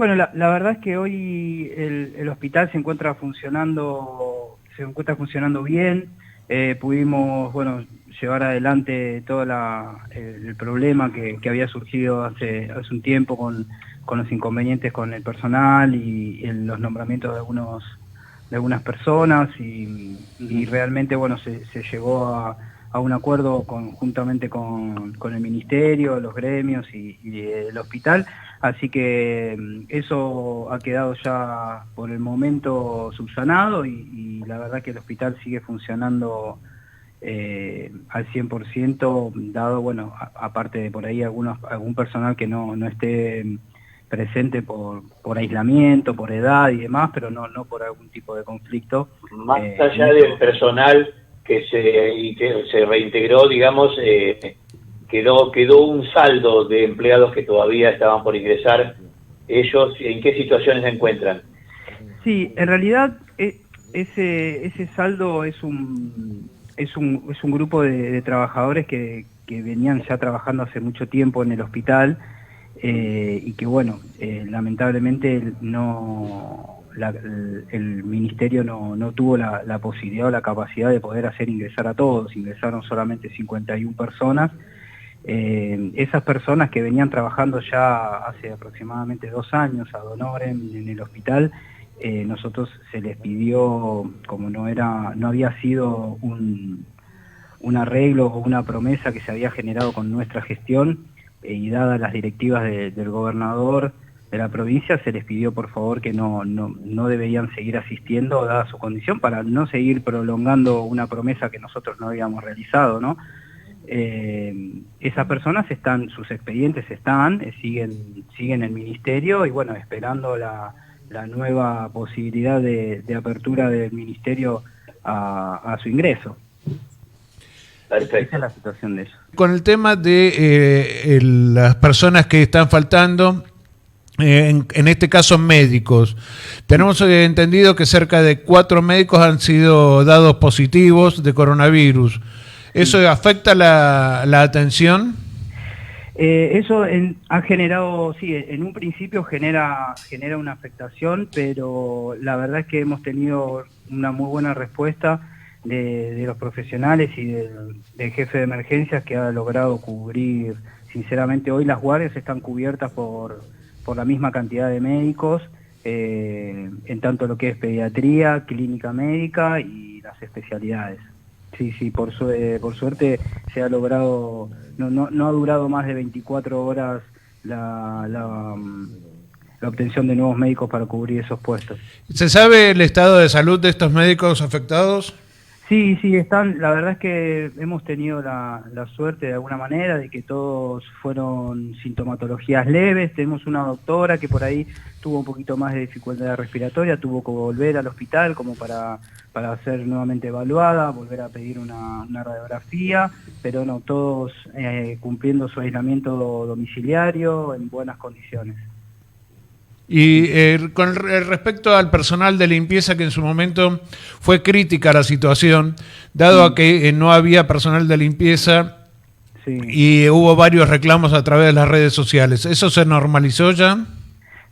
Bueno, la verdad es que hoy el hospital se encuentra funcionando bien. Pudimos, bueno, llevar adelante todo el problema que había surgido hace un tiempo con los inconvenientes con el personal y los nombramientos de algunas personas y realmente, bueno, se llegó a un acuerdo conjuntamente con el ministerio, los gremios y el hospital, así que eso ha quedado ya por el momento subsanado y la verdad que el hospital sigue funcionando al 100%, dado, bueno, aparte de por ahí algún personal que no esté presente por aislamiento, por edad y demás, pero no por algún tipo de conflicto. Más allá del personal que se reintegró, digamos, quedó un saldo de empleados que todavía estaban por ingresar. ¿Ellos en qué situaciones se encuentran? Sí, en realidad ese saldo es un grupo de trabajadores que venían ya trabajando hace mucho tiempo en el hospital y que, bueno, lamentablemente el ministerio no tuvo la posibilidad o la capacidad de poder hacer ingresar a todos. Ingresaron solamente 51 personas. Esas personas que venían trabajando ya hace aproximadamente 2 años ad honorem en el hospital, nosotros se les pidió, como no había sido un arreglo o una promesa que se había generado con nuestra gestión y dadas las directivas del gobernador de la provincia, se les pidió por favor que no deberían seguir asistiendo dada su condición, para no seguir prolongando una promesa que nosotros no habíamos realizado, ¿no? Esas personas sus expedientes siguen en el ministerio y, bueno, esperando la nueva posibilidad de apertura del ministerio a su ingreso. Perfecto. Esa es la situación de eso. Con el tema de las personas que están faltando, en este caso médicos, tenemos entendido que cerca de 4 médicos han sido dados positivos de coronavirus. ¿Eso afecta la atención? Eso ha generado, sí, en un principio genera una afectación, pero la verdad es que hemos tenido una muy buena respuesta de los profesionales y del jefe de emergencias, que ha logrado cubrir. Sinceramente, hoy las guardias están cubiertas por la misma cantidad de médicos, en tanto lo que es pediatría, clínica médica y las especialidades. Sí, por suerte se ha logrado, no ha durado más de 24 horas la obtención de nuevos médicos para cubrir esos puestos. ¿Se sabe el estado de salud de estos médicos afectados? Sí, la verdad es que hemos tenido la suerte de alguna manera de que todos fueron sintomatologías leves. Tenemos una doctora que por ahí tuvo un poquito más de dificultad respiratoria, tuvo que volver al hospital como para ser nuevamente evaluada, volver a pedir una radiografía, pero no, todos cumpliendo su aislamiento domiciliario en buenas condiciones. Y con respecto al personal de limpieza, que en su momento fue crítica la situación, dado a que no había personal de limpieza, sí, y hubo varios reclamos a través de las redes sociales, ¿eso se normalizó ya?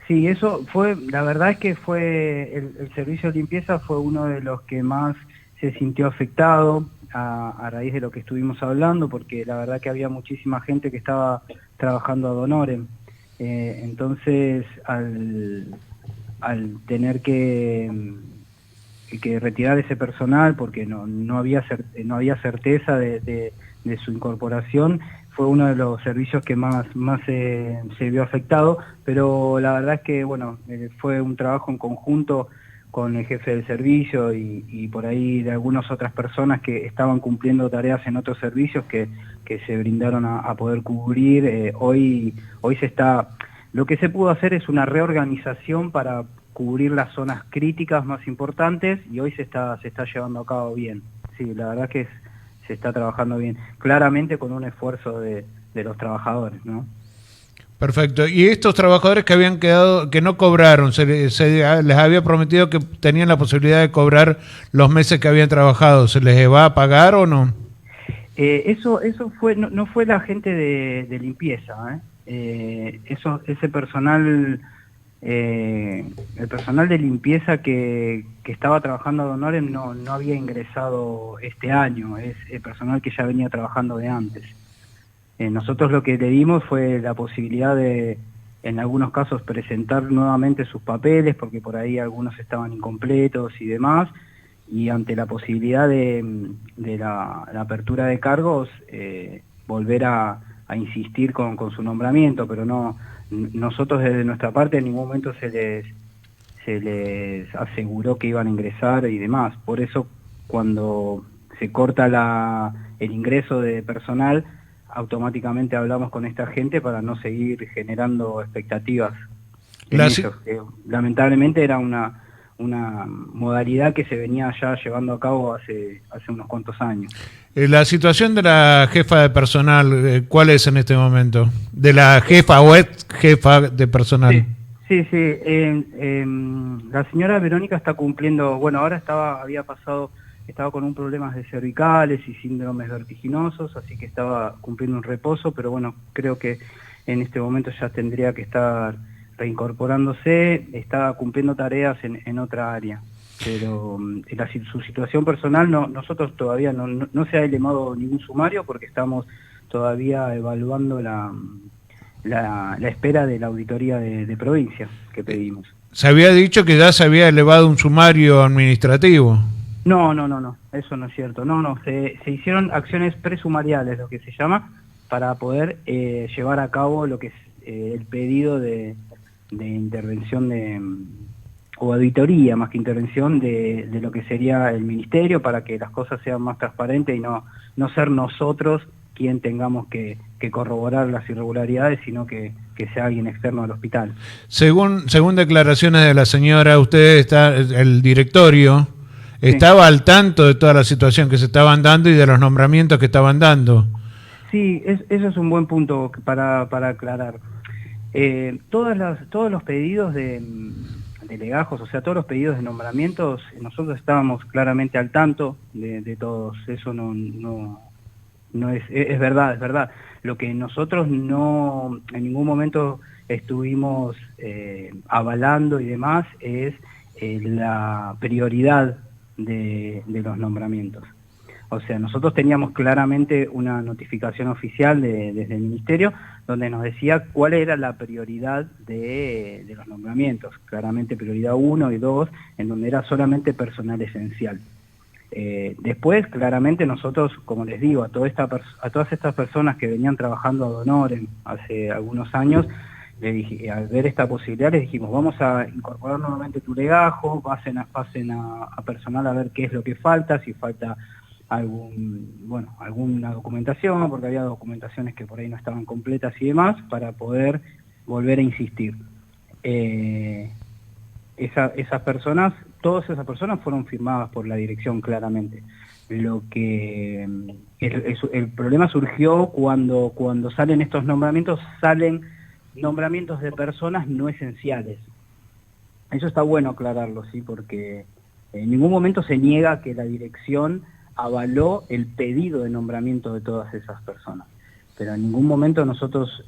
Sí, eso fue, la verdad es que fue el servicio de limpieza fue uno de los que más se sintió afectado a raíz de lo que estuvimos hablando, porque la verdad que había muchísima gente que estaba trabajando ad honorem. Entonces, al tener que retirar ese personal porque no había certeza de su incorporación, fue uno de los servicios que más se vio afectado, pero la verdad es que, bueno, fue un trabajo en conjunto con el jefe del servicio y por ahí de algunas otras personas que estaban cumpliendo tareas en otros servicios que se brindaron a poder cubrir. Hoy lo que se pudo hacer es una reorganización para cubrir las zonas críticas más importantes y hoy se está llevando a cabo bien. Sí, la verdad que se está trabajando bien, claramente con un esfuerzo de los trabajadores, ¿no? Perfecto. ¿Y estos trabajadores que habían quedado, que no cobraron, se les había prometido que tenían la posibilidad de cobrar los meses que habían trabajado, se les va a pagar o no? Eso fue, no fue la gente de limpieza, ese personal el personal de limpieza que estaba trabajando ad honorem no había ingresado este año, es el personal que ya venía trabajando de antes. Nosotros lo que le dimos fue la posibilidad de, en algunos casos, presentar nuevamente sus papeles, porque por ahí algunos estaban incompletos y demás, y ante la posibilidad de la apertura de cargos, volver a insistir con su nombramiento, pero no, nosotros desde nuestra parte en ningún momento se les aseguró que iban a ingresar y demás. Por eso cuando se corta el ingreso de personal, automáticamente hablamos con esta gente para no seguir generando expectativas en ellos, que lamentablemente era una modalidad que se venía ya llevando a cabo hace unos cuantos años. La situación de la jefa de personal, ¿cuál es en este momento? De la jefa o ex jefa de personal. Sí. La señora Verónica está cumpliendo, bueno, ahora estaba con un problemas de cervicales y síndromes vertiginosos, así que estaba cumpliendo un reposo, pero bueno, creo que en este momento ya tendría que estar reincorporándose, está cumpliendo tareas en otra área, pero su situación personal nosotros todavía no se ha elevado ningún sumario porque estamos todavía evaluando la espera de la auditoría de provincia que pedimos. Se había dicho que ya se había elevado un sumario administrativo. No, eso no es cierto. Se hicieron acciones presumariales, lo que se llama, para poder llevar a cabo lo que es el pedido de intervención o auditoría, más que intervención, de lo que sería el ministerio, para que las cosas sean más transparentes y no ser nosotros quien tengamos que corroborar las irregularidades, sino que sea alguien externo al hospital. Según declaraciones de la señora, el directorio estaba al tanto de toda la situación que se estaban dando y de los nombramientos que estaban dando. Sí, eso es un buen punto para aclarar. Todos los pedidos de legajos, o sea, todos los pedidos de nombramientos, nosotros estábamos claramente al tanto de todos. Eso no es verdad, es verdad. Lo que nosotros en ningún momento estuvimos avalando y demás es la prioridad de los nombramientos. O sea, nosotros teníamos claramente una notificación oficial desde el Ministerio donde nos decía cuál era la prioridad de los nombramientos. Claramente prioridad 1 y 2, en donde era solamente personal esencial. Después, claramente nosotros, como les digo, a todas estas personas que venían trabajando ad honorem hace algunos años, al ver esta posibilidad les dijimos, vamos a incorporar nuevamente tu legajo, pasen a personal a ver qué es lo que falta, si falta alguna documentación, porque había documentaciones que por ahí no estaban completas y demás, para poder volver a insistir. Todas esas personas fueron firmadas por la dirección claramente. Lo que el problema surgió cuando salen estos nombramientos, salen nombramientos de personas no esenciales. Eso está bueno aclararlo, sí, porque en ningún momento se niega que la dirección avaló el pedido de nombramiento de todas esas personas, pero en ningún momento nosotros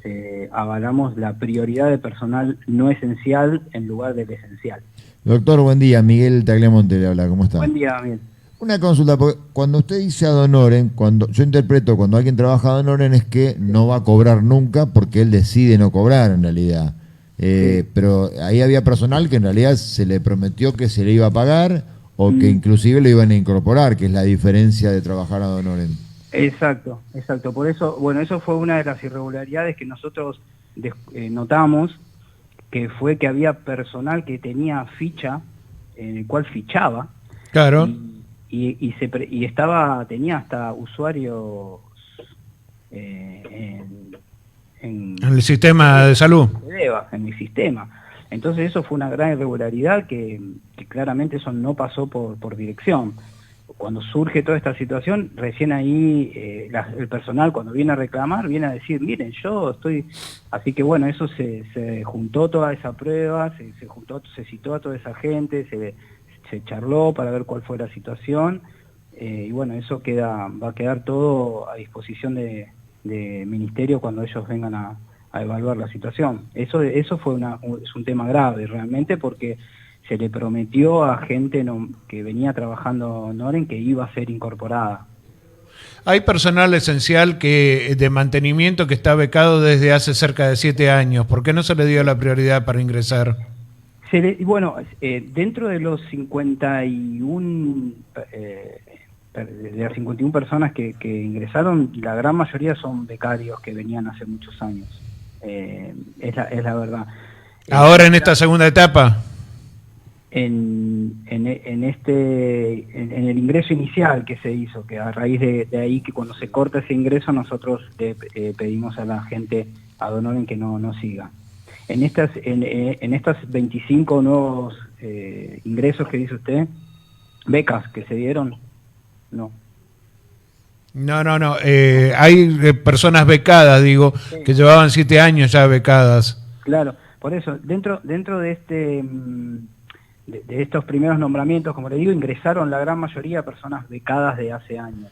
avalamos la prioridad de personal no esencial en lugar del esencial. Doctor, buen día. Miguel Tagliamonte le habla. ¿Cómo está? Buen día, Miguel. Una consulta, porque cuando usted dice ad honorem, yo interpreto cuando alguien trabaja ad honorem es que no va a cobrar nunca porque él decide no cobrar en realidad. Sí. Pero ahí había personal que en realidad se le prometió que se le iba a pagar o que inclusive lo iban a incorporar, que es la diferencia de trabajar ad honorem. Exacto. Por eso, bueno, eso fue una de las irregularidades que nosotros notamos, que fue que había personal que tenía ficha, en el cual fichaba. Claro. Y tenía hasta usuarios en el sistema de salud. En el sistema. Entonces eso fue una gran irregularidad que claramente eso no pasó por dirección. Cuando surge toda esta situación, recién ahí el personal cuando viene a reclamar, viene a decir, miren, yo estoy... Así que bueno, eso se juntó toda esa prueba, se citó a toda esa gente, se charló para ver cuál fue la situación, y bueno, eso va a quedar todo a disposición de ministerio cuando ellos vengan a evaluar la situación. Eso es un tema grave realmente, porque se le prometió a gente que venía trabajando en Oren que iba a ser incorporada. Hay personal esencial de mantenimiento que está becado desde hace cerca de 7 años. ¿Por qué no se le dio la prioridad para ingresar? Dentro de los 51, de las 51 personas que ingresaron, la gran mayoría son becarios que venían hace muchos años. Es la verdad. ¿Ahora en esta segunda etapa? En el ingreso inicial que se hizo, que a raíz de ahí, que cuando se corta ese ingreso, nosotros pedimos a la gente ad honorem que no siga. En estas 25 nuevos ingresos que dice usted, becas que se dieron, no. No. Hay personas becadas, digo, sí, que llevaban 7 años ya becadas. Claro, por eso, dentro de de estos primeros nombramientos, como le digo, ingresaron la gran mayoría de personas becadas de hace años.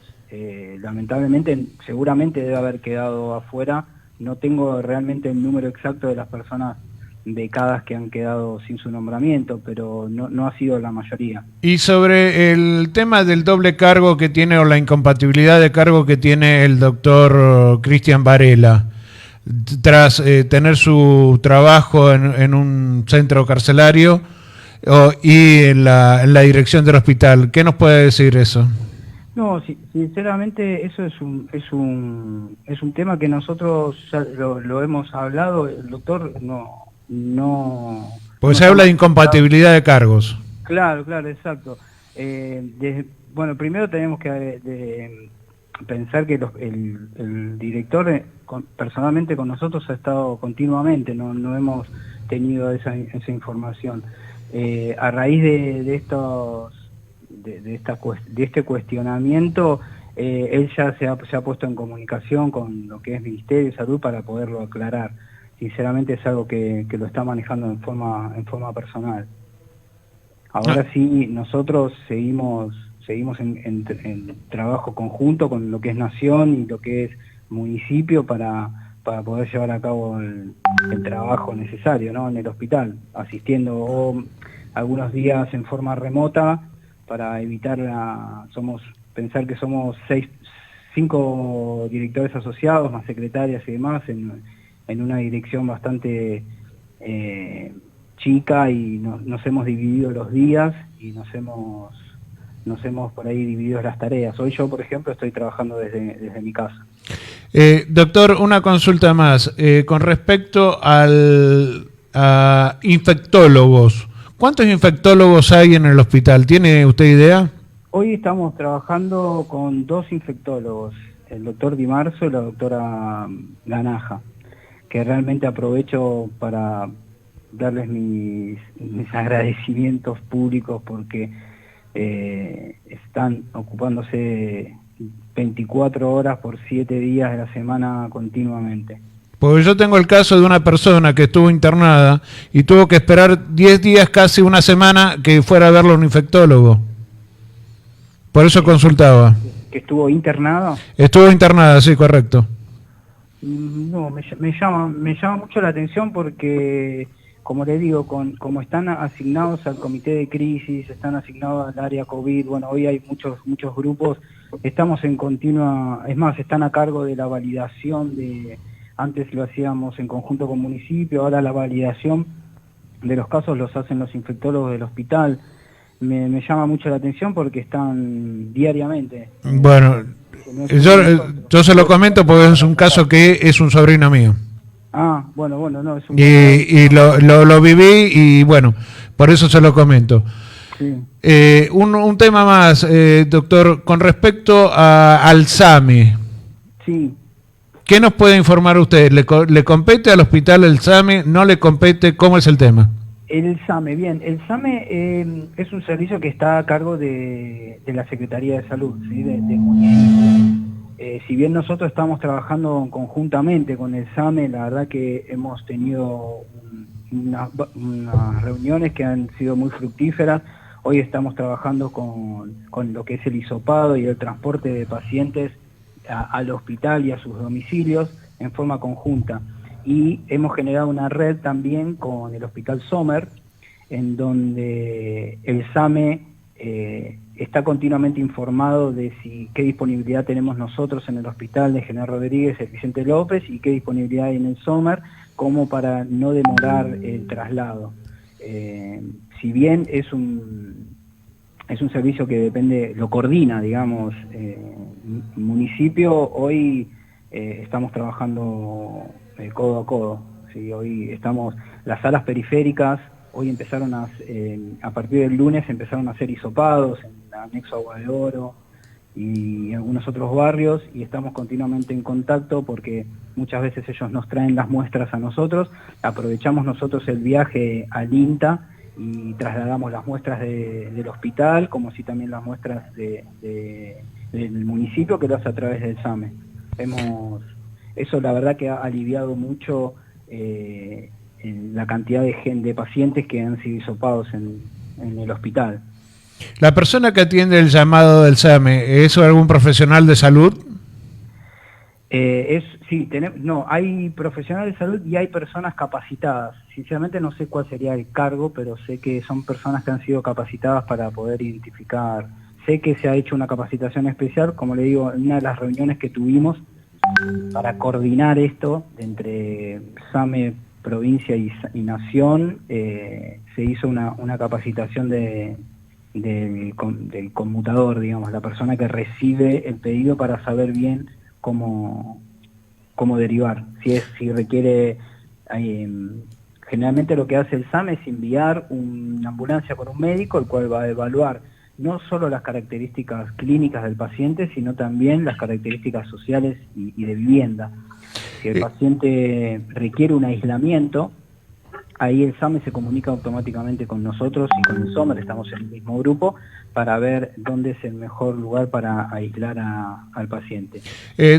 Lamentablemente, seguramente debe haber quedado afuera. No tengo realmente el número exacto de las personas becadas que han quedado sin su nombramiento, pero no ha sido la mayoría. Y sobre el tema del doble cargo que tiene, o la incompatibilidad de cargo que tiene el doctor Cristian Varela, tras tener su trabajo en un centro carcelario y en la dirección del hospital, ¿qué nos puede decir eso? No, sinceramente eso es un tema que nosotros ya lo hemos hablado. El doctor no. Pues se habla de incompatibilidad de cargos. Claro, exacto. Bueno, primero tenemos que pensar que el director personalmente con nosotros ha estado continuamente, no hemos tenido esa información. A raíz de este cuestionamiento, él ya se ha puesto en comunicación con lo que es Ministerio de Salud para poderlo aclarar. Sinceramente es algo que lo está manejando en forma personal. Ahora sí, nosotros seguimos en trabajo conjunto con lo que es Nación y lo que es municipio para poder llevar a cabo el trabajo necesario, ¿no?, en el hospital, asistiendo algunos días en forma remota para evitar pensar que somos 5 directores asociados, más secretarias y demás, en una dirección bastante chica, y nos hemos dividido los días y nos hemos por ahí dividido las tareas. Hoy yo, por ejemplo, estoy trabajando desde mi casa. Doctor, una consulta más. Con respecto a infectólogos, ¿cuántos infectólogos hay en el hospital? ¿Tiene usted idea? Hoy estamos trabajando con 2 infectólogos, el doctor Di Marzo y la doctora Ganaja, que realmente aprovecho para darles mis agradecimientos públicos, porque están ocupándose 24 horas por 7 días de la semana continuamente. Porque yo tengo el caso de una persona que estuvo internada y tuvo que esperar 10 días, casi una semana, que fuera a verlo un infectólogo. Por eso consultaba. ¿Que estuvo internada? Estuvo internada, sí, correcto. No, me llama mucho la atención porque, como le digo, como están asignados al comité de crisis, están asignados al área COVID, bueno, hoy hay muchos grupos, estamos en continua, es más, están a cargo de la validación antes lo hacíamos en conjunto con municipio, ahora la validación de los casos los hacen los infectólogos del hospital. Me llama mucho la atención porque están diariamente. Bueno, yo se lo comento porque es un caso que es un sobrino mío. Ah, bueno, no, es un... Y lo viví y bueno, por eso se lo comento. Sí. Un tema más, doctor, con respecto al SAMI. Sí. ¿Qué nos puede informar usted? ¿Le compete al hospital el SAMI? ¿No le compete? ¿Cómo es el tema? El SAME, bien. El SAME es un servicio que está a cargo de la Secretaría de Salud, ¿sí?, del municipio. Si bien nosotros estamos trabajando conjuntamente con el SAME, la verdad que hemos tenido unas reuniones que han sido muy fructíferas. Hoy estamos trabajando con lo que es el hisopado y el transporte de pacientes al hospital y a sus domicilios en forma conjunta. y hemos generado una red también con el Hospital Sommer, en donde el SAME está continuamente informado de qué disponibilidad tenemos nosotros en el hospital de General Rodríguez, el Vicente López, y qué disponibilidad hay en el Sommer, como para no demorar el traslado. Si bien es un servicio que depende, lo coordina, digamos, el municipio, hoy estamos trabajando codo a codo. ¿Sí? Hoy estamos, las salas periféricas, hoy empezaron a partir del lunes empezaron a hacer hisopados en el anexo Agua de Oro y en algunos otros barrios, y estamos continuamente en contacto porque muchas veces ellos nos traen las muestras a nosotros, aprovechamos nosotros el viaje al INTA y trasladamos las muestras del hospital, como así también las muestras del municipio, que lo hace a través del SAME. Eso la verdad que ha aliviado mucho la cantidad de pacientes que han sido hisopados en el hospital. ¿La persona que atiende el llamado del SAME es algún profesional de salud? Sí, hay profesionales de salud y hay personas capacitadas. Sinceramente no sé cuál sería el cargo, pero sé que son personas que han sido capacitadas para poder identificar. Sé que se ha hecho una capacitación especial, como le digo, en una de las reuniones que tuvimos para coordinar esto entre SAME, provincia y nación, se hizo una capacitación del conmutador, digamos, la persona que recibe el pedido para saber bien cómo derivar, si requiere. Generalmente lo que hace el SAME es enviar una ambulancia con un médico, el cual va a evaluar no solo las características clínicas del paciente, sino también las características sociales y de vivienda. Si el paciente requiere un aislamiento, ahí el SAME se comunica automáticamente con nosotros y con el SOMER, estamos en el mismo grupo, para ver dónde es el mejor lugar para aislar al paciente.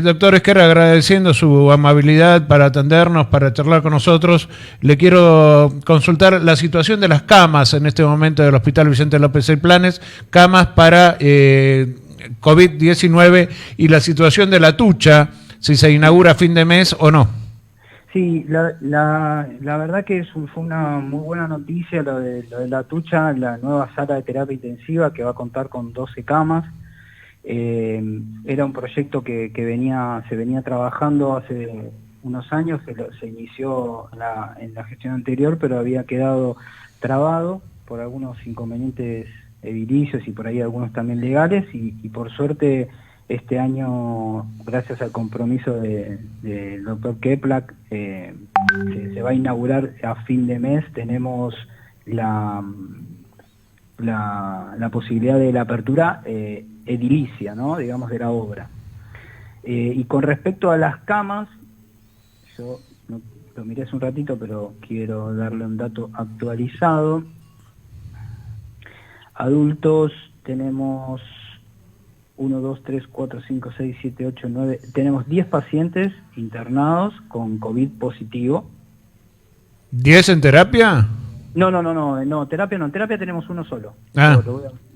Doctor Esquerra, agradeciendo su amabilidad para atendernos, para charlar con nosotros, le quiero consultar la situación de las camas en este momento del Hospital Vicente López de Planes, camas para COVID-19 y la situación de la Tucha, si se inaugura a fin de mes o no. Sí, la verdad que fue una muy buena noticia lo de la Tucha, la nueva sala de terapia intensiva que va a contar con 12 camas. Era un proyecto que se venía trabajando hace unos años, se inició en la gestión anterior, pero había quedado trabado por algunos inconvenientes edilicios y por ahí algunos también legales, y por suerte este año, gracias al compromiso del doctor Keplak, se va a inaugurar a fin de mes. Tenemos la posibilidad de la apertura edilicia, ¿no? Digamos, de la obra. Y con respecto a las camas, yo lo miré hace un ratito, pero quiero darle un dato actualizado. Adultos tenemos 1, 2, 3, 4, 5, 6, 7, 8, 9... Tenemos 10 pacientes internados con COVID positivo. ¿10 en terapia? No, terapia no. En terapia tenemos uno solo. Ah.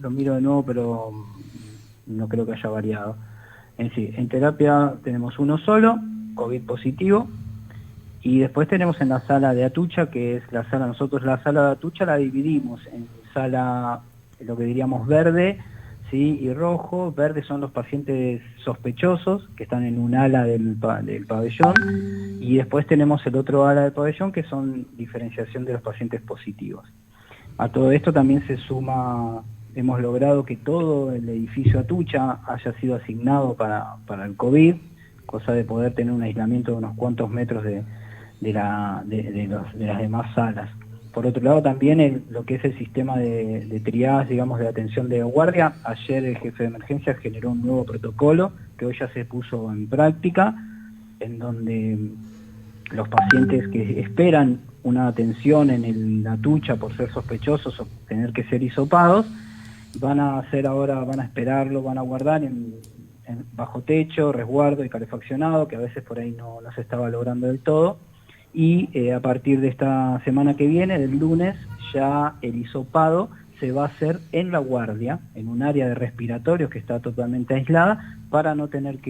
Lo miro de nuevo, pero no creo que haya variado. En terapia tenemos uno solo, COVID positivo. Y después tenemos en la sala de Atucha, que es nosotros la sala de Atucha la dividimos en sala, lo que diríamos verde, ¿sí? Y rojo. Verde son los pacientes sospechosos que están en un ala del pabellón, y después tenemos el otro ala del pabellón que son diferenciación de los pacientes positivos. A todo esto también se suma, hemos logrado que todo el edificio Atucha haya sido asignado para el COVID, cosa de poder tener un aislamiento de unos cuantos metros de las demás salas. Por otro lado, también lo que es el sistema de triage, digamos, de atención de guardia. Ayer el jefe de emergencia generó un nuevo protocolo que hoy ya se puso en práctica, en donde los pacientes que esperan una atención en la Tucha por ser sospechosos o tener que ser hisopados, van a esperarlo, van a guardar en bajo techo, resguardo y calefaccionado, que a veces por ahí no se estaba logrando del todo. Y a partir de esta semana que viene, del lunes, ya el hisopado se va a hacer en la guardia, en un área de respiratorios que está totalmente aislada, para no tener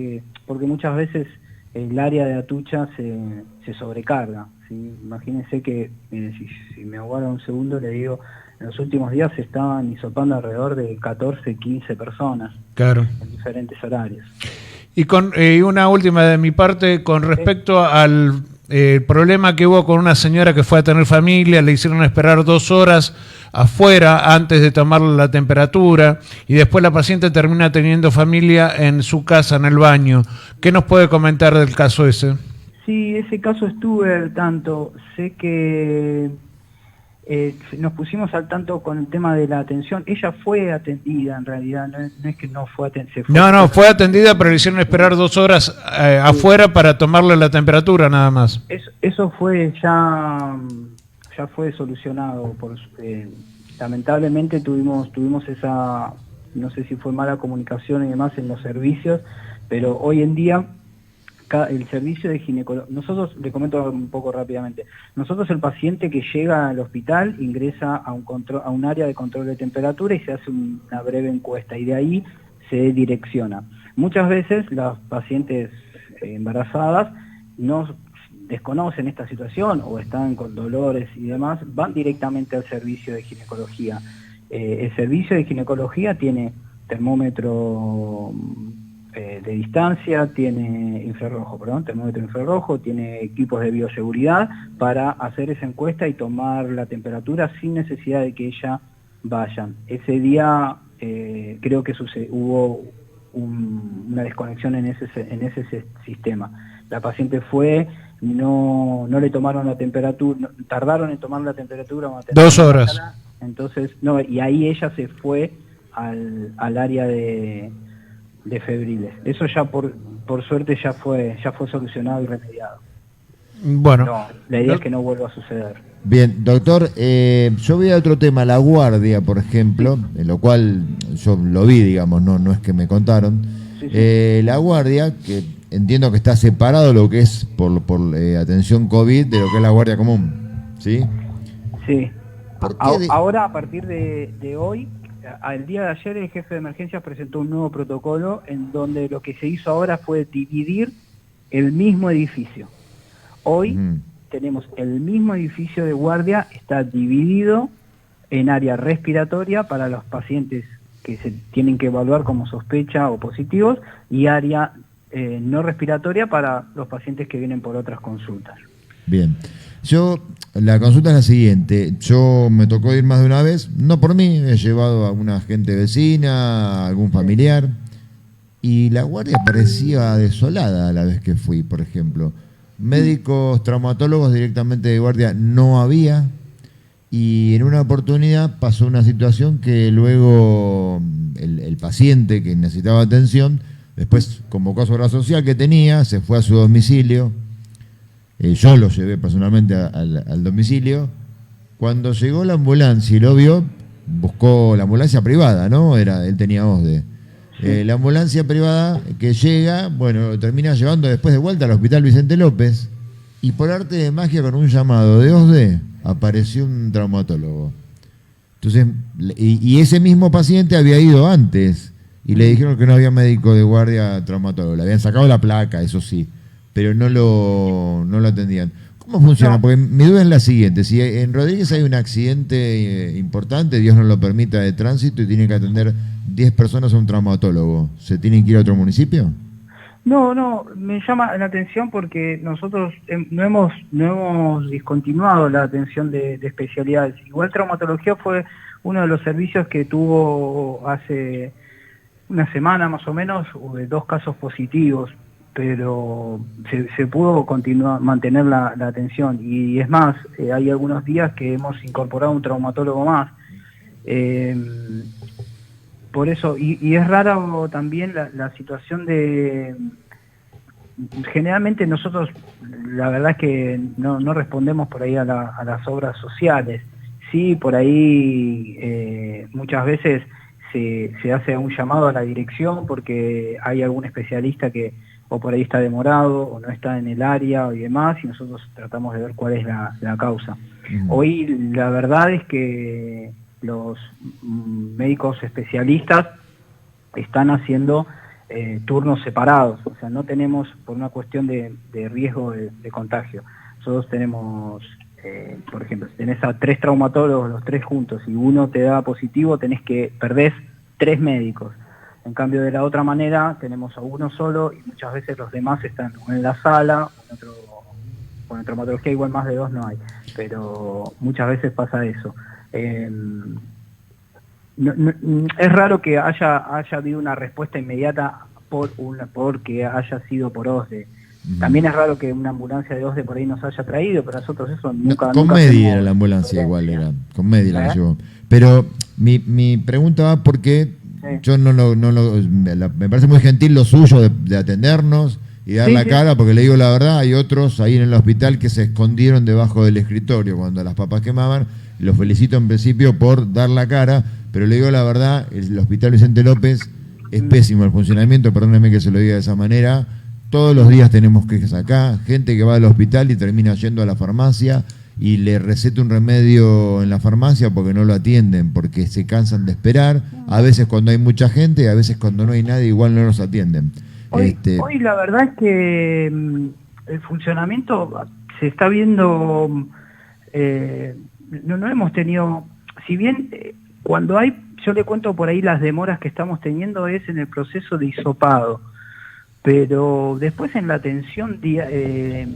porque muchas veces el área de Atucha se sobrecarga, ¿sí? Imagínense que, si me aguarda un segundo, le digo, en los últimos días se estaban hisopando alrededor de 14, 15 personas, Claro. en diferentes horarios. Y una última de mi parte, con respecto al problema que hubo con una señora que fue a tener familia, le hicieron esperar 2 horas afuera antes de tomarle la temperatura, y después la paciente termina teniendo familia en su casa, en el baño. ¿Qué nos puede comentar del caso ese? Sí, ese caso estuve al tanto. Sé que nos pusimos al tanto con el tema de la atención. Ella fue atendida, en realidad, no es que no fue atendida. No, fue atendida, pero le hicieron esperar 2 horas afuera para tomarle la temperatura, nada más. Eso fue ya fue solucionado. Lamentablemente tuvimos esa, no sé si fue mala comunicación y demás en los servicios, pero hoy en día el servicio de ginecología, nosotros, le comento un poco rápidamente, nosotros, el paciente que llega al hospital ingresa a un área de control de temperatura y se hace una breve encuesta, y de ahí se direcciona. Muchas veces las pacientes embarazadas no desconocen esta situación o están con dolores y demás, van directamente al servicio de ginecología. El servicio de ginecología tiene termómetro de distancia, tiene termómetro infrarrojo, tiene equipos de bioseguridad para hacer esa encuesta y tomar la temperatura sin necesidad de que ella vayan. Ese día creo que hubo una desconexión en ese sistema. La paciente fue, no le tomaron la temperatura, tardaron en tomar la temperatura. 2 horas. Entonces, y ahí ella se fue al área de febriles. Eso ya por suerte ya fue solucionado y remediado. Bueno, la idea es que no vuelva a suceder. Bien, doctor, yo voy a otro tema, la guardia, por ejemplo, en lo cual yo lo vi, digamos, no es que me contaron. Sí. La guardia, que entiendo que está separado lo que es por atención COVID de lo que es la guardia común, ¿sí? Sí. Ahora, a partir de hoy, al día de ayer, el jefe de emergencias presentó un nuevo protocolo en donde lo que se hizo ahora fue dividir el mismo edificio. Hoy tenemos el mismo edificio de guardia, está dividido en área respiratoria para los pacientes que se tienen que evaluar como sospecha o positivos, y área no respiratoria para los pacientes que vienen por otras consultas. Bien. La consulta es la siguiente. Yo me tocó ir más de una vez, no por mí, he llevado a alguna gente vecina, a algún familiar, y la guardia parecía desolada a la vez que fui, por ejemplo. Médicos, traumatólogos directamente de guardia no había, y en una oportunidad pasó una situación que luego el paciente que necesitaba atención, después convocó a su obra social que tenía, se fue a su domicilio. Yo lo llevé personalmente al domicilio. Cuando llegó la ambulancia y lo vio, buscó la ambulancia privada, ¿no? Él tenía OSDE. La ambulancia privada que llega, bueno, lo termina llevando después de vuelta al Hospital Vicente López, y por arte de magia, con un llamado de OSDE, apareció un traumatólogo. Entonces, y ese mismo paciente había ido antes, y le dijeron que no había médico de guardia traumatólogo. Le habían sacado la placa, eso sí, pero no lo atendían. ¿Cómo funciona? No. Porque mi duda es la siguiente: si en Rodríguez hay un accidente importante, Dios no lo permita, de tránsito, y tiene que atender 10 personas a un traumatólogo, ¿se tienen que ir a otro municipio? No, me llama la atención porque nosotros no hemos discontinuado la atención de especialidades. Igual traumatología fue uno de los servicios que tuvo hace una semana más o menos 2 casos positivos, pero se pudo mantener la atención, y es más, hay algunos días que hemos incorporado un traumatólogo más. Por eso, y es raro también la situación de... Generalmente nosotros, la verdad es que no respondemos por ahí a las obras sociales. Sí, por ahí muchas veces se hace un llamado a la dirección porque hay algún especialista que o por ahí está demorado o no está en el área y demás, y nosotros tratamos de ver cuál es la causa. Hoy la verdad es que los médicos especialistas están haciendo turnos separados, o sea, no tenemos, por una cuestión de riesgo de contagio, nosotros tenemos, por ejemplo, si tenés a 3 traumatólogos, los 3 juntos, y uno te da positivo, perdés 3 médicos. En cambio, de la otra manera, tenemos a uno solo y muchas veces los demás están en la sala, en traumatología igual más de 2 no hay, pero muchas veces pasa eso. Es raro que haya habido una respuesta inmediata porque haya sido por OSDE. También es raro que una ambulancia de OSDE por ahí nos haya traído, pero nosotros eso nunca... Con Medi era la ambulancia igual, era con Medi la que llevó. Pero mi pregunta va porque yo me parece muy gentil lo suyo de atendernos y dar la cara, porque le digo la verdad, hay otros ahí en el hospital que se escondieron debajo del escritorio cuando las papas quemaban. Los felicito en principio por dar la cara, pero le digo la verdad, el Hospital Vicente López es pésimo el funcionamiento, perdónenme que se lo diga de esa manera. Todos los días tenemos quejas acá, gente que va al hospital y termina yendo a la farmacia y le receta un remedio en la farmacia porque no lo atienden, porque se cansan de esperar, a veces cuando hay mucha gente y a veces cuando no hay nadie igual no los atienden. Hoy la verdad es que el funcionamiento se está viendo, no hemos tenido, si bien cuando hay, yo le cuento por ahí las demoras que estamos teniendo es en el proceso de hisopado, pero después en la atención de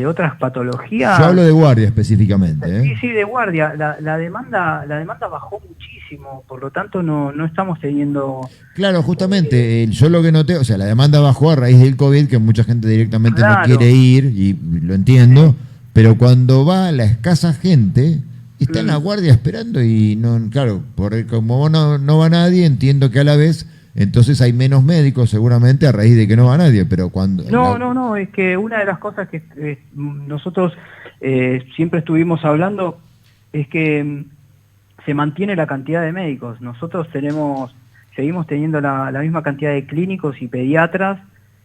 otras patologías... Yo hablo de guardia específicamente. Sí, de guardia. La demanda bajó muchísimo, por lo tanto no estamos teniendo... Claro, justamente, yo lo que noté, o sea, la demanda bajó a raíz del COVID, que mucha gente directamente no quiere ir, y lo entiendo, pero cuando va la escasa gente, está en la guardia esperando y no, claro, como no va nadie, entiendo que a la vez... Entonces hay menos médicos seguramente a raíz de que no va nadie, pero cuando... No, es que una de las cosas que nosotros siempre estuvimos hablando es que se mantiene la cantidad de médicos. Nosotros seguimos teniendo la misma cantidad de clínicos y pediatras,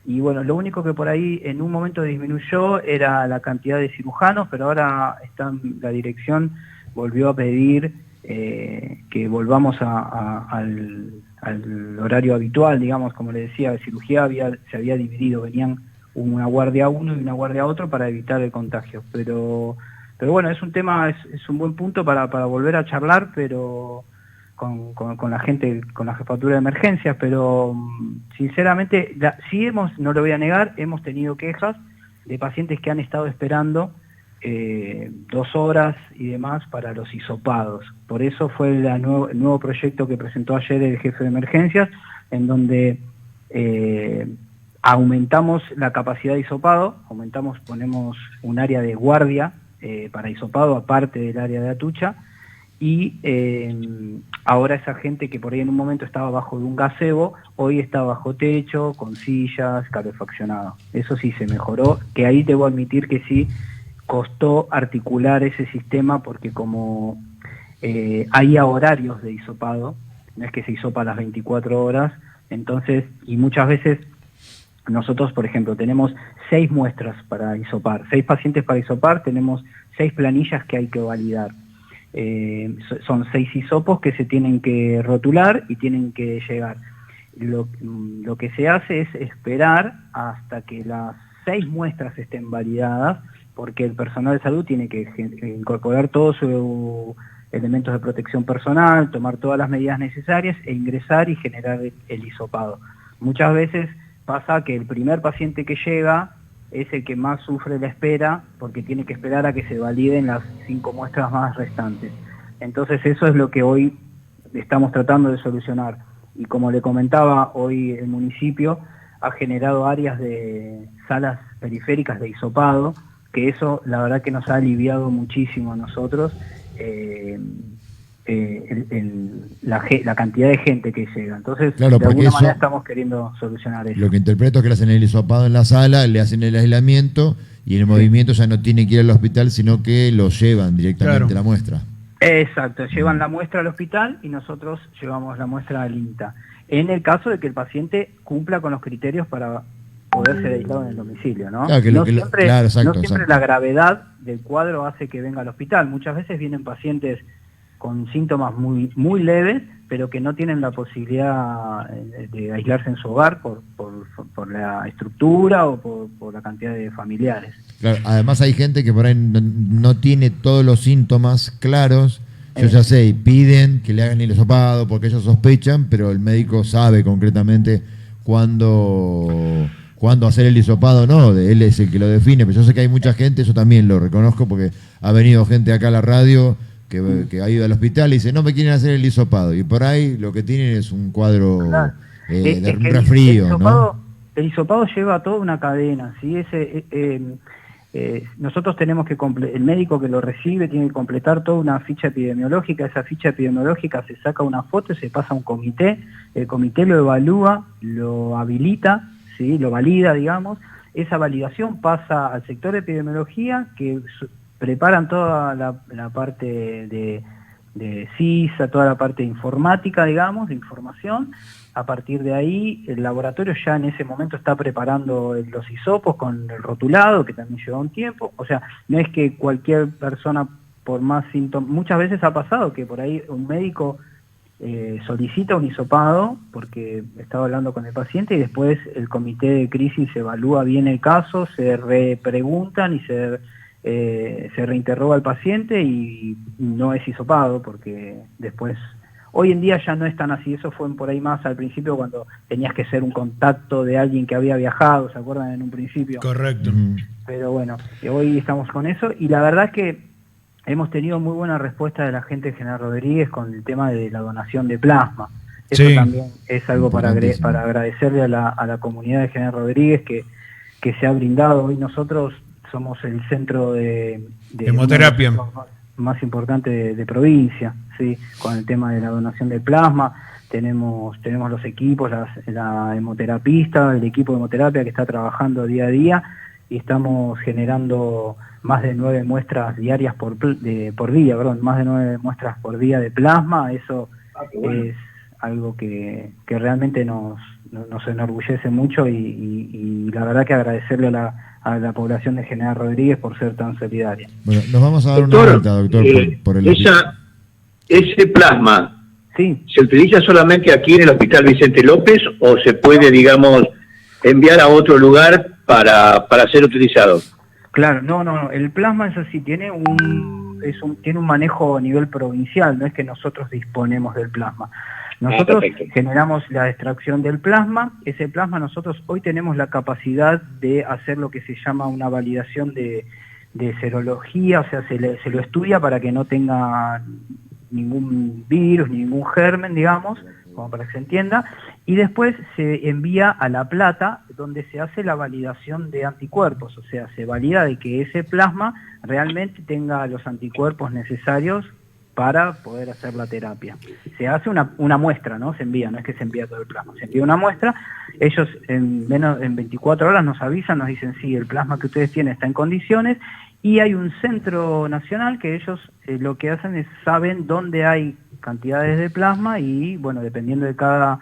y bueno, lo único que por ahí en un momento disminuyó era la cantidad de cirujanos, pero ahora la dirección volvió a pedir que volvamos al horario habitual, digamos, como le decía, de cirugía se había dividido, venían una guardia a uno y una guardia a otro para evitar el contagio, pero bueno, es un tema, es un buen punto para volver a charlar, pero con la gente, con la jefatura de emergencias, pero sinceramente, no lo voy a negar, hemos tenido quejas de pacientes que han estado esperando 2 horas y demás para los hisopados. Por eso fue el nuevo proyecto que presentó ayer el jefe de emergencias, en donde aumentamos la capacidad de hisopado, ponemos un área de guardia para hisopado aparte del área de atucha, y ahora esa gente que por ahí en un momento estaba bajo de un gazebo, hoy está bajo techo, con sillas, calefaccionado. Eso sí se mejoró, que ahí debo admitir que sí costó articular ese sistema, porque como hay horarios de hisopado, no es que se hisopa a las 24 horas, entonces, y muchas veces nosotros, por ejemplo, tenemos 6 muestras para hisopar, 6 pacientes para hisopar, tenemos 6 planillas que hay que validar. Son 6 hisopos que se tienen que rotular y tienen que llegar. Lo que se hace es esperar hasta que las 6 muestras estén validadas, porque el personal de salud tiene que incorporar todos sus elementos de protección personal, tomar todas las medidas necesarias e ingresar y generar el hisopado. Muchas veces pasa que el primer paciente que llega es el que más sufre la espera, porque tiene que esperar a que se validen las 5 muestras más restantes. Entonces eso es lo que hoy estamos tratando de solucionar. Y como le comentaba, hoy el municipio ha generado áreas de salas periféricas de hisopado, que eso la verdad que nos ha aliviado muchísimo a nosotros la cantidad de gente que llega. Entonces, claro, de alguna manera estamos queriendo solucionar eso. Lo que interpreto es que le hacen el hisopado en la sala, le hacen el aislamiento y el movimiento ya no tiene que ir al hospital, sino que lo llevan directamente la muestra. Exacto, llevan la muestra al hospital y nosotros llevamos la muestra al INTA. En el caso de que el paciente cumpla con los criterios para poder ser aislado en el domicilio, ¿no? Claro, no siempre la gravedad del cuadro hace que venga al hospital. Muchas veces vienen pacientes con síntomas muy leves, pero que no tienen la posibilidad de aislarse en su hogar por la estructura o por la cantidad de familiares. Claro, además hay gente que por ahí no tiene todos los síntomas claros. Yo ya sé, y piden que le hagan el hisopado porque ellos sospechan, pero el médico sabe concretamente cuándo hacer el hisopado, no, él es el que lo define, pero yo sé que hay mucha gente, yo también lo reconozco porque ha venido gente acá a la radio que ha ido al hospital y dice, no me quieren hacer el hisopado, y por ahí lo que tienen es un cuadro de resfrío, ¿no? El hisopado lleva toda una cadena, ¿sí? Nosotros tenemos que el médico que lo recibe tiene que completar toda una ficha epidemiológica. Esa ficha epidemiológica se saca una foto y se pasa a un comité. El comité lo evalúa, lo habilita, ¿sí? Lo valida, digamos. Esa validación pasa al sector de epidemiología, que preparan toda la parte de CISA, toda la parte informática, digamos, de información. A partir de ahí, el laboratorio ya en ese momento está preparando los hisopos con el rotulado, que también lleva un tiempo. O sea, no es que cualquier persona, por más síntomas... Muchas veces ha pasado que por ahí un médico solicita un hisopado porque estaba hablando con el paciente y después el comité de crisis evalúa bien el caso, se repreguntan y se reinterroga al paciente y no es hisopado porque después... Hoy en día ya no es tan así, eso fue por ahí más al principio cuando tenías que ser un contacto de alguien que había viajado, ¿se acuerdan en un principio? Correcto. Pero bueno, hoy estamos con eso y la verdad es que hemos tenido muy buena respuesta de la gente de General Rodríguez con el tema de la donación de plasma. Eso sí, también es algo para agradecerle a la comunidad de General Rodríguez que se ha brindado. Hoy nosotros somos el centro de hemoterapia más importante de provincia, ¿sí? Con el tema de la donación de plasma. Tenemos los equipos, la hemoterapista, el equipo de hemoterapia que está trabajando día a día y estamos generando más de 9 muestras diarias por día, más de 9 muestras por día de plasma. Eso es algo que realmente nos enorgullece mucho y la verdad que agradecerle a la población de General Rodríguez por ser tan solidaria. Bueno, nos vamos a dar una vuelta, doctor, por el ese plasma, sí, ¿se utiliza solamente aquí en el Hospital Vicente López o se puede, digamos, enviar a otro lugar para ser utilizado? Claro, no, el plasma eso sí tiene un manejo a nivel provincial, no es que nosotros disponemos del plasma. Nosotros generamos la extracción del plasma. Ese plasma nosotros hoy tenemos la capacidad de hacer lo que se llama una validación de serología, o sea, se lo estudia para que no tenga ningún virus, ningún germen, digamos, como para que se entienda, y después se envía a La Plata, donde se hace la validación de anticuerpos, o sea, se valida de que ese plasma realmente tenga los anticuerpos necesarios para poder hacer la terapia. Se hace una muestra, ¿no? Se envía, no es que se envía todo el plasma, se envía una muestra, ellos en 24 horas nos avisan, nos dicen, sí, el plasma que ustedes tienen está en condiciones, y hay un centro nacional que ellos lo que hacen es saben dónde hay cantidades de plasma y, bueno, dependiendo de cada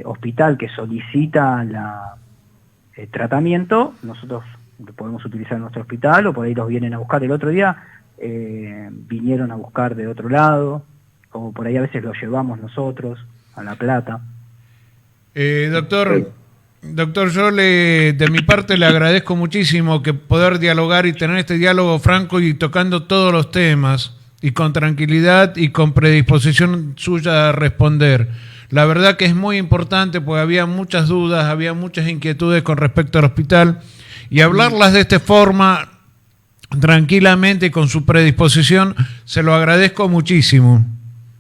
hospital que solicita el tratamiento, nosotros lo podemos utilizar en nuestro hospital o por ahí los vienen a buscar. El otro día vinieron a buscar de otro lado, o por ahí a veces los llevamos nosotros a La Plata. Doctor, yo de mi parte le agradezco muchísimo que poder dialogar y tener este diálogo franco y tocando todos los temas y con tranquilidad y con predisposición suya a responder. La verdad que es muy importante porque había muchas dudas, había muchas inquietudes con respecto al hospital y hablarlas de esta forma tranquilamente y con su predisposición, se lo agradezco muchísimo.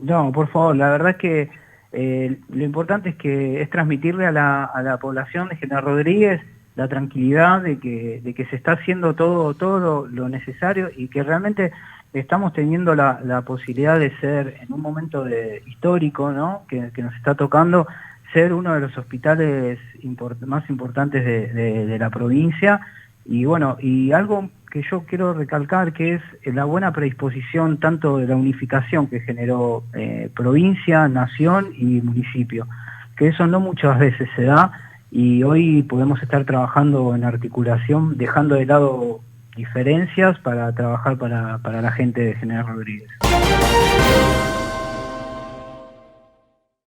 No, por favor, la verdad es que lo importante es transmitirle a la población de General Rodríguez la tranquilidad de que se está haciendo todo lo necesario y que realmente estamos teniendo la posibilidad de ser en un momento histórico, ¿no? que nos está tocando ser uno de los hospitales más importantes de la provincia. Y bueno, y algo que yo quiero recalcar que es la buena predisposición tanto de la unificación que generó provincia, nación y municipio, que eso no muchas veces se da y hoy podemos estar trabajando en articulación, dejando de lado diferencias para trabajar para la gente de General Rodríguez.